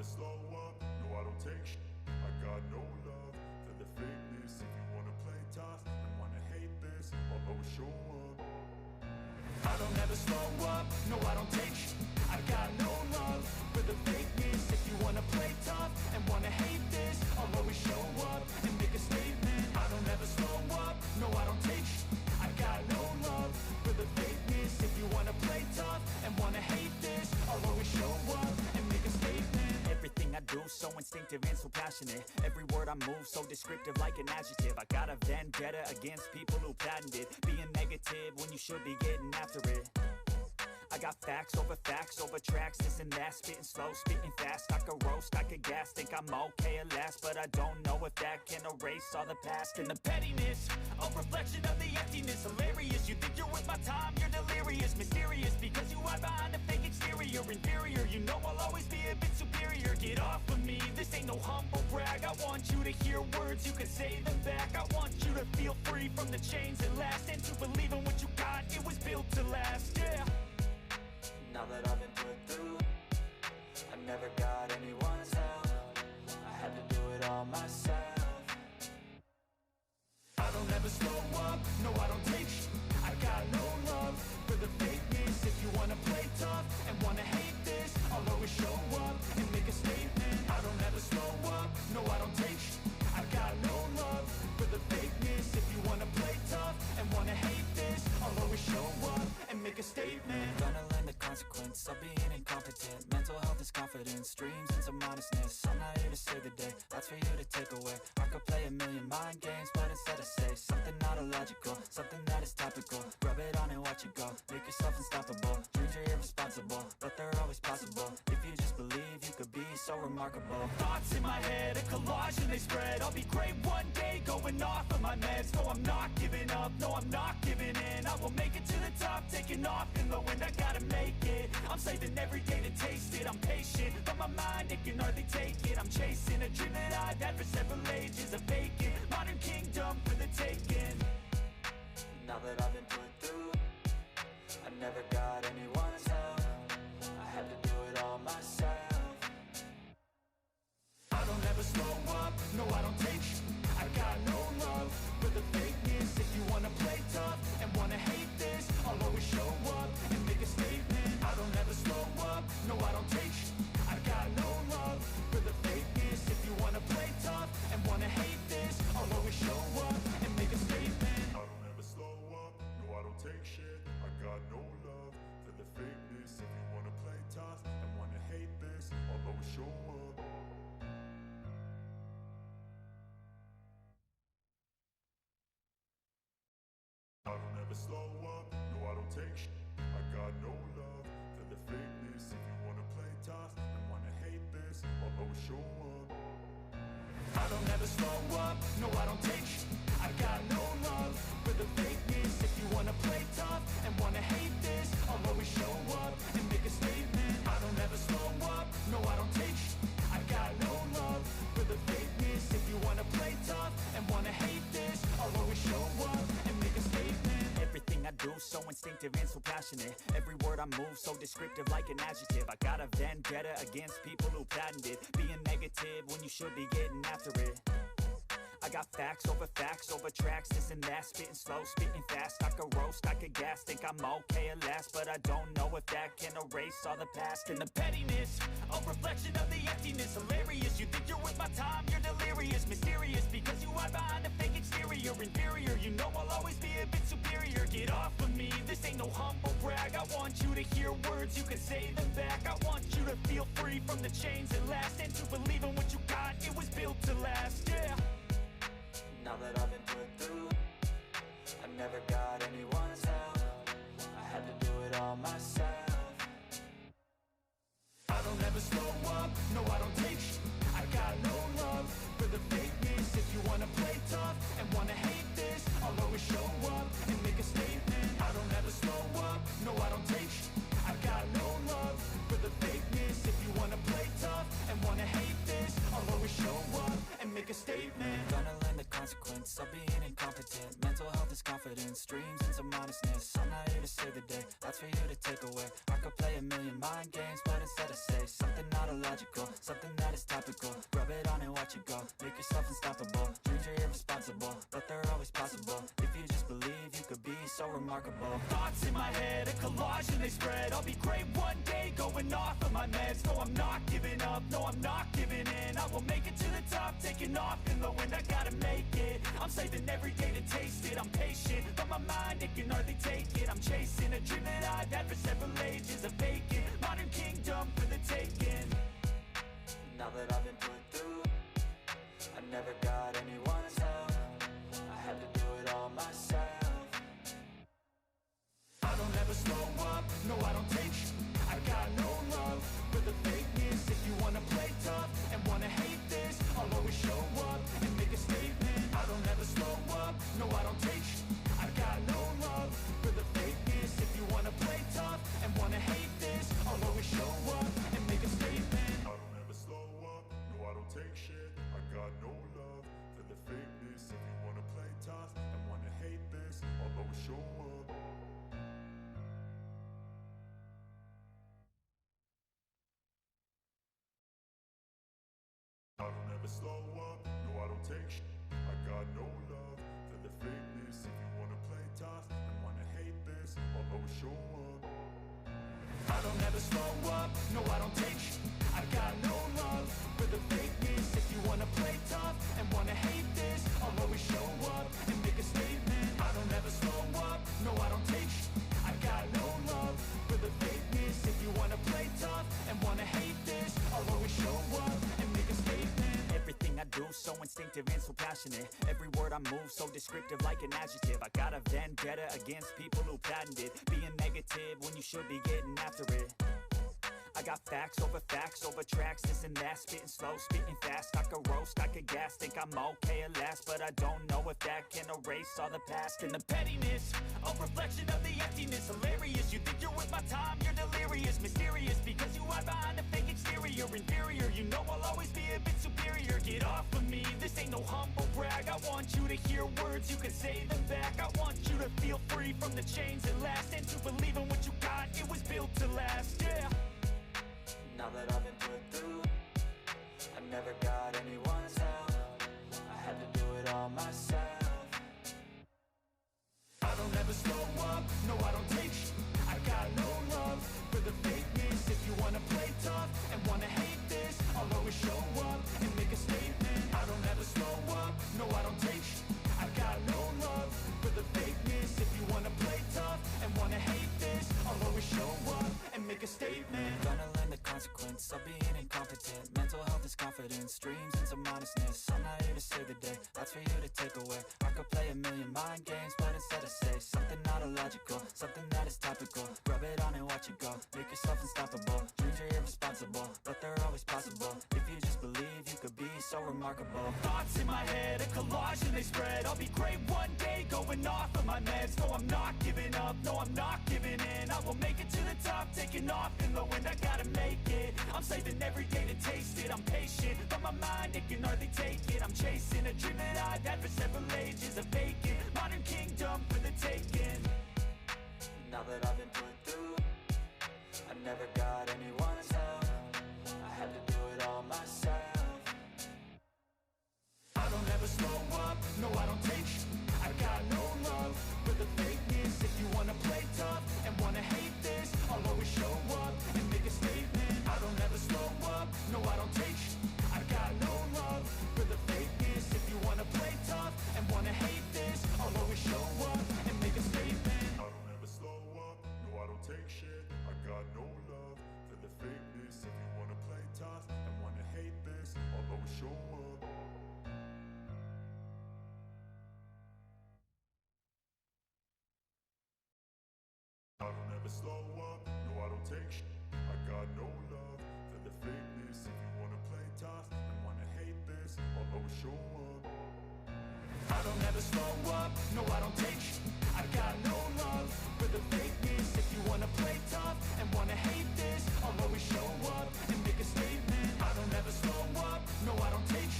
slow up, no I don't take shit. I got no love for the fakeness. If you wanna play tough and wanna hate this, I'll always show up. I don't ever slow up, no I don't take shit. I got no love for the fakeness. If you wanna play tough and wanna hate this, I'll always show up and make a statement. I don't ever slow up, no I don't take shit. I got no love for the fakeness. If you wanna play tough and wanna hate this, I'll always show up and make a statement. Everything I do so instinctive and so passionate. Every word I move so descriptive like an adjective. I got a vendetta against people who patented being negative when you should be getting after it. I got facts over tracks, this and that. Spitting slow, spitting fast, I could roast, I could gas. Think I'm okay at last, but I don't know if that can erase all the past. And the pettiness, a reflection of the emptiness. Hilarious, you think you're worth my time, you're delirious. Mysterious, because you hide behind a fake exterior. Inferior, you know I'll always be a bit superior. Get off of me, this ain't no humble brag. I want you to hear words, you can say them back. I want you to feel free from the chains that last, and to believe in what you got, it was built to last, yeah. Now that I've been put through, I never got anyone's help. I had to do it all myself. I don't ever slow up, no I don't take shit. I got no love for the fakeness. If you wanna play tough and wanna hate this, I'll always show up and make a statement. I don't ever slow up, no I don't take shit. I got no love for the fakeness. If you wanna play tough and wanna hate this, I'll always show up and make a statement. Gonna learn the consequence of being incompetent. Mental health is confidence, dreams and some honestness. I'm not here to save the day, that's for you to take away. I could play a million mind games, but instead I say something not illogical, something that is topical. Rub it on and watch it go, make yourself unstoppable. Dreams are irresponsible, but they're always possible. If you just believe, you could be so remarkable. Thoughts in my head, a collage and they spread. I'll be great one day, going off of my meds. No, I'm not giving up, no, I'm not giving in. I will make it to the top, taking off in the wind. I gotta make it, I'm saving every day to taste it. I'm patient, but my mind, it can hardly take it. I'm chasing a dream that I've had for several ages. A vacant, modern kingdom for the taking. Now that I've been put through, I never got anyone's help. I had to do it all myself. I don't ever slow up, no I don't take shit. I got no love for the fakeness. If you wanna play tough and wanna hate this, I'll always show up and make a statement. I don't ever slow up, no I don't take shit. I got no love for the fakeness. If you wanna play tough and wanna hate this, I'll always show up and make a statement. I don't ever slow up, no I don't take shit. I got no love for the fakeness. If you wanna play tough and wanna hate this, I'll always show up. I don't ever slow up, no I don't take shit. I got no love for the fakeness. If you wanna play tough and wanna hate this, I'll always show up. I don't ever slow up, no I don't take shit. I got no love for the fakeness. If you wanna play tough and wanna hate this, I'll always show up and make a statement. I don't ever slow up, no I don't take shit. I got no love for the fakeness. If you wanna play tough and wanna hate this, I'll always show up and make a statement. Everything I do so instinctive and so passionate. Every word I move so descriptive like an adjective. I got a vendetta against people who patented being negative when you should be getting after it. I got facts over tracks, this and that. Spitting slow, spitting fast, I could roast, I could gas. Think I'm okay at last, but I don't know if that can erase all the past. And the pettiness, a reflection of the emptiness. Hilarious, you think you're worth my time, you're delirious. Mysterious, because you hide behind a fake exterior. Inferior, you know I'll always be a bit superior. Get off of me, this ain't no humble brag. I want you to hear words, you can say them back. I want you to feel free from the chains that last, and to believe in what you got, it was built to last, yeah. Now that I've been put through, I never got anyone's help. I had to do it all myself. I don't ever slow up, no I don't take shit. I got no love for the fakeness. If you wanna play tough and wanna hate this, I'll always show up and make a statement. I don't ever slow up, no I don't take shit. I got no love for the fakeness. If you wanna play tough and wanna hate this, I'll always show up and make a statement. Gonna learn the consequence of being incompetent. Mental health is is confidence, dreams and some honestness. I'm not here to save the day, that's for you to take away. I could play a million mind games, but instead I say something not illogical, something that is topical. Rub it on and watch it go, make yourself unstoppable. Dreams are irresponsible, but they're always possible. If you just believe, you could be so remarkable. Thoughts in my head, a collage and they spread. I'll be great one day, going off of my meds. No, I'm not giving up, no, I'm not giving in. I will make it to the top, taking off in the wind. I gotta make it, I'm saving every day to taste it. I'm patient, but my mind, it can hardly take it. I'm chasing a dream that I've had for several ages. A vacant, modern kingdom for the taking. Now that I've been put through, I never got anyone's help. I had to do it all myself. I don't ever slow up, no I don't take I got no love for the fakeness. If you wanna play tough and wanna hate this, I'll always show up and make a statement. I don't ever slow up, no I don't take I got no love for the fakeness. If you wanna play tough and wanna hate this, I'll always show up and make a statement. I don't ever slow up, no I don't take shit. I got no love for the fakeness. If you wanna play tough and wanna hate this, I'll always show up. I don't ever slow up, no I don't take shit. I got no love for the fakeness. If you wanna play tough and wanna hate this, I'll always show up. I don't ever slow up, no I don't take I got no love for the fakeness. If you wanna play tough and wanna hate this, I'll always show up and make a statement. I don't ever slow up, no I don't take I got no love for the fakeness. If you wanna play tough and wanna hate this, I'll always show up and make a statement. Everything I do so instinctive and so passionate. Every word I move so descriptive like an adjective. I got a vendetta against people who patented being negative when you should be getting after it. I got facts over tracks, this and that. Spitting slow, spitting fast. I could roast, I could gas. Think I'm okay at last, but I don't know if that can erase all the past. And the pettiness, a reflection of the emptiness. Hilarious, you think you're worth my time, you're delirious. Mysterious, because you hide behind a fake exterior. Inferior, you know I'll always be a bit superior. Get off of me, this ain't no humble brag. I want you to hear words, you can say them back. I want you to feel free from the chains that last, and to believe in what you got, it was built to last, yeah. Now that I've been put through, I never got anyone's help. I had to do it all myself. I don't ever slow up, no I don't take I got no love for the fakeness. If you wanna play tough and wanna hate this, I'll always show up and make a statement. I don't ever slow up, no I don't take I got no love for the fakeness. If you wanna play tough and wanna hate this, I'll always show up and make a statement. Gonna learn the consequence of being incompetent. Mental health is confidence, dreams and some honestness. I'm not here to save the day, that's for you to take away. I could play a million mind games, but instead I say something not illogical, something that is topical. Rub it on and watch it go, make yourself unstoppable. Dreams are irresponsible, but they're always possible. If you just believe, you could be so remarkable. Thoughts in my head, a collage and they spread. I'll be great one day, going off of my meds. No, I'm not giving up, no, I'm not giving in. I will make it to the top, taking off in the wind. I gotta make it, I'm saving every day to taste it. I'm patient, but my mind, it can hardly take it. I'm chasing a dream that I've had for several ages. A vacant, modern kingdom for the taking. Now that I've been put through, I never got anyone's help. I had to do it all myself. I don't ever slow up, no I don't take I got no love for the fakeness. If you wanna play tough and wanna hate this, I'll always show up and make a statement. I don't ever slow up, no I don't take I got no love for the fakeness. If you wanna play tough and wanna hate this, I'll always show up and make a statement. I don't ever slow up, no I don't take shit. I got no love for the fakeness. If you wanna play tough and wanna hate this, I'll always show up. I don't ever slow up, no I don't take shit. I got no love for the fakeness. If you wanna play tough and wanna hate this, I'll always show up. I don't ever slow up, no I don't take I got no love for the fakeness. If you wanna play tough and wanna hate this, I'll always show up and make a statement. I don't ever slow up, no I don't take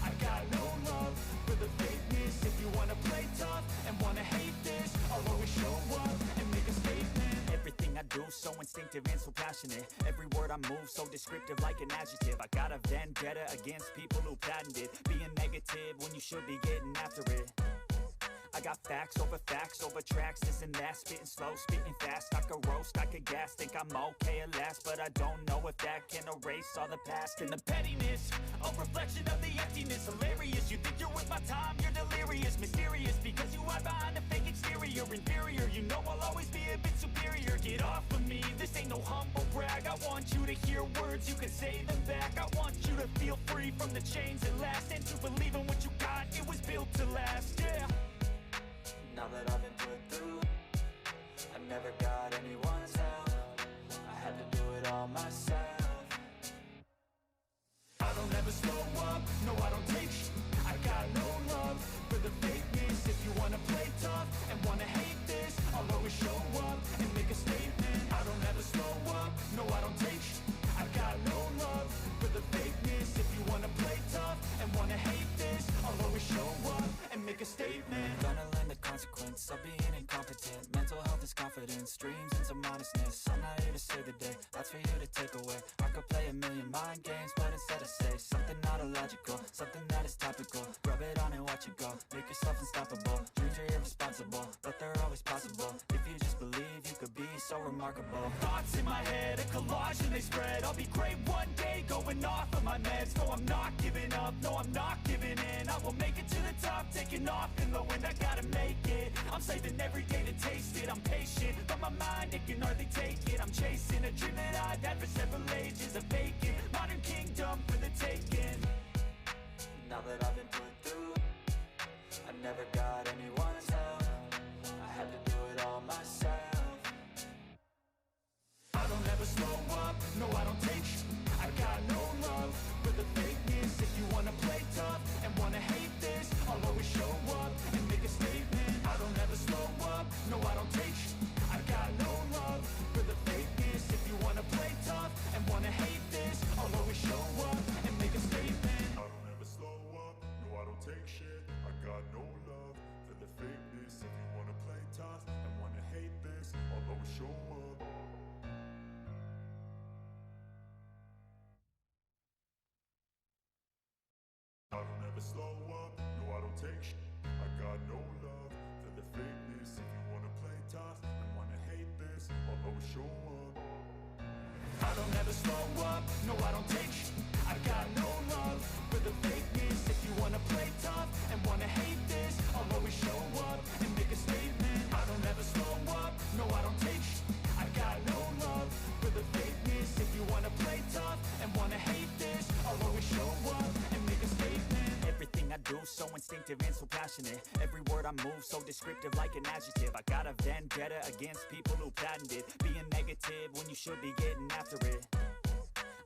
I got no love for the fakeness. If you wanna play tough and wanna hate so instinctive and so passionate. Every word I move so descriptive like an adjective. I got a vendetta against people who patented being negative when you should be getting after it. I got facts over tracks, this and that. Spitting slow, spitting fast. I could roast, I could gas. Think I'm okay at last, but I don't know if that can erase all the past. And the pettiness, a reflection of the emptiness. Hilarious, you think you're worth my time, you're delirious. Mysterious, because you hide behind a fake exterior. Inferior, you know I'll always be a bit superior. Get off of me, this ain't no humble brag. I want you to hear words, you can say them back. I want you to feel free from the chains that last, and to believe in what you got, it was built to last, yeah. Now that I've been put through, I never got anyone's help. I had to do it all myself. I don't ever slow up, no I don't take sh**. I got no love for the fakeness. If you wanna play tough and wanna hate this, I'll always show up and make a statement. I don't ever slow up, no I don't take sh**. I got no love for the fakeness. If you wanna play tough and wanna hate this, I'll always show up and make a statement. Gonna learn the consequence of being incompetent. Mental health is confidence, dreams into modestness. I'm not here to save the day, that's for you to take away. I could play a million mind games, but instead I say something not illogical, something that is topical. Rub it on and watch it go, make yourself unstoppable. Dreams are irresponsible, but they're always possible. If you just believe, you could be so remarkable. Thoughts in my head, a collage and they spread. I'll be great one day, going off of my meds. No, I'm not giving up, no, I'm not giving in. I will make it to the top, taking off in the wind. I gotta make it, I'm saving every day to taste it. I'm patient, but my mind, it can hardly take it. I'm chasing a dream that I've had for several ages. A vacant, modern kingdom for the taking. Now that I've been put through, I never got anyone's help. I had to do it all myself. I don't ever slow up, no I don't take sh**. I got no love for the fakeness. If you wanna play tough and wanna hate this, I'll always show up and make a statement. I don't ever slow up, no I don't take sh**. I got no love for the fakeness. If you wanna play tough and wanna hate this, I'll always show up and make a statement. I don't ever slow up, no I don't take shit. I got no love for the fakeness. If you wanna play tough and wanna hate this, I'll always show up. I don't ever slow up, no I don't take shit. I got no love for the fakeness. If you wanna play tough and wanna hate this, I'll always show up. I don't ever slow up, no I don't take sh**. I got no love for the fakeness. If you wanna play tough and wanna hate this, I'll always show up and make a statement. I don't ever slow up, no I don't take sh**. I got no love for the fakeness. If you wanna play tough and wanna hate this, I'll always show up and make a statement. Everything I do so instinctive and so passionate. Every word I move so descriptive like an adjective. I got a vendetta against people who patented being negative when you should be getting after it.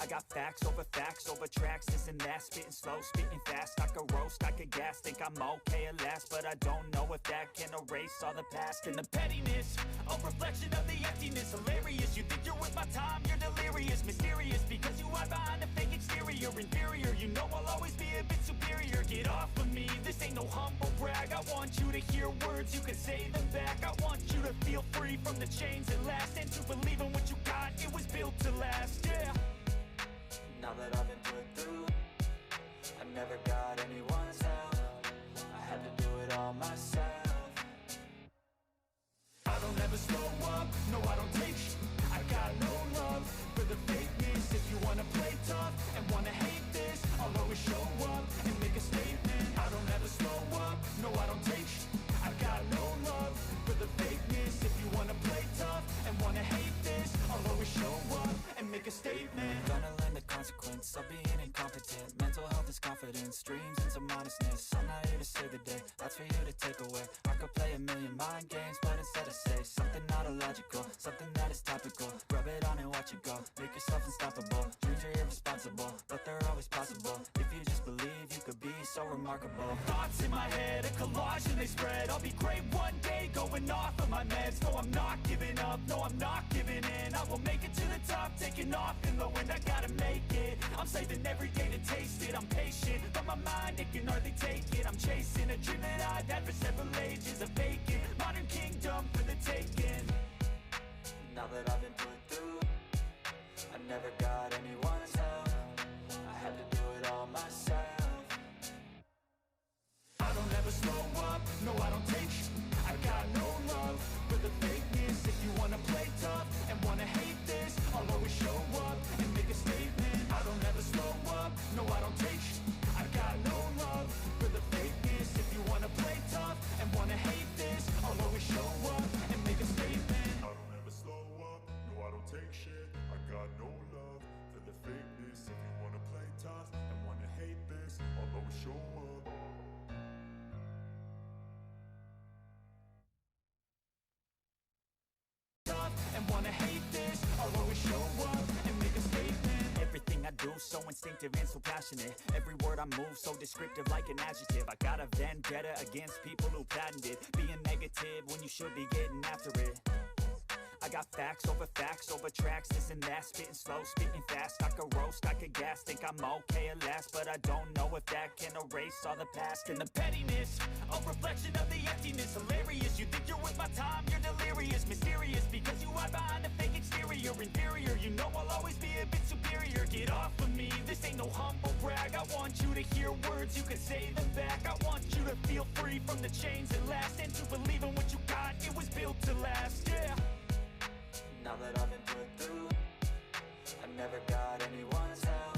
I got facts over tracks, this and that. Spitting slow, spitting fast. I could roast, I could gas. Think I'm okay at last, but I don't know if that can erase all the past. And the pettiness, a reflection of the emptiness. Hilarious, you think you're worth my time, you're delirious. Mysterious, because you hide behind a fake exterior. Inferior, you know I'll always be a bit superior. Get off of me, this ain't no humble brag. I want you to hear words, you can say them back. I want you to feel free from the chains that last, and to believe in what you got, it was built to last, yeah. Now that I've been put through, I never got anyone's help. I had to do it all myself. I don't ever slow up, no I don't take sh**. I got no love for the fakeness. If you wanna play tough and wanna hate this, I'll always show up and make a statement. I don't ever slow up, no I don't take sh**. I got no love for the fakeness. If you wanna play tough and wanna hate this, I'll always show up and make a statement. Gonna learn the consequence of being incompetent. Mental health is confidence, dreams into modestness. I'm not here to save the day, that's for you to take away. I could play a million mind games, but instead I say something not illogical, something that is topical. Rub it on and watch it go, make yourself unstoppable. Dreams are irresponsible, but they're always possible. If you just believe, you could be so remarkable. Thoughts in my head, a collage and they spread. I'll be great one day, going off of my meds. No, I'm not giving up, no, I'm not giving in. I will make it to the top, taking off in the wind. I gotta make it, I'm saving every day to taste it. I'm patient, but my mind, it can hardly take it. I'm chasing a dream that I've had for several ages. A vacant, modern kingdom for the taking. Now Now that I've been put through, I never got anyone's help. I had to do it all myself. I don't ever slow up, no I don't take sh**. I got no love for the fakeness. If you wanna play tough and wanna hate this, I'll always show up and make a statement. I don't ever slow up, no I don't take sh**. I got no love for the fakeness. If you wanna play tough and wanna hate this, I'll always show up and make a statement. I don't ever slow up, no I don't take shit. I got no love for the fakeness. If you wanna play tough and wanna hate this, I'll always show up. And wanna hate this, I'll always show up and make a statement. Everything I do so instinctive and so passionate. Every word I move so descriptive like an adjective. I got a vendetta against people who patented being negative when you should be getting after it. I got facts over tracks, this and that. Spitting slow, speaking fast. I could roast, I could gas. Think I'm okay at last, but I don't know if that can erase all the past. And the pettiness, a reflection of the emptiness. Hilarious, you think you're worth my time, you're delirious. Mysterious, because you hide behind a fake exterior. Inferior, you know I'll always be a bit superior. Get off of me, this ain't no humble brag. I want you to hear words, you can say them back. I want you to feel free from the chains that last, and to believe in what you got, it was built to last, yeah. Now that I've been put through, I never got anyone's help.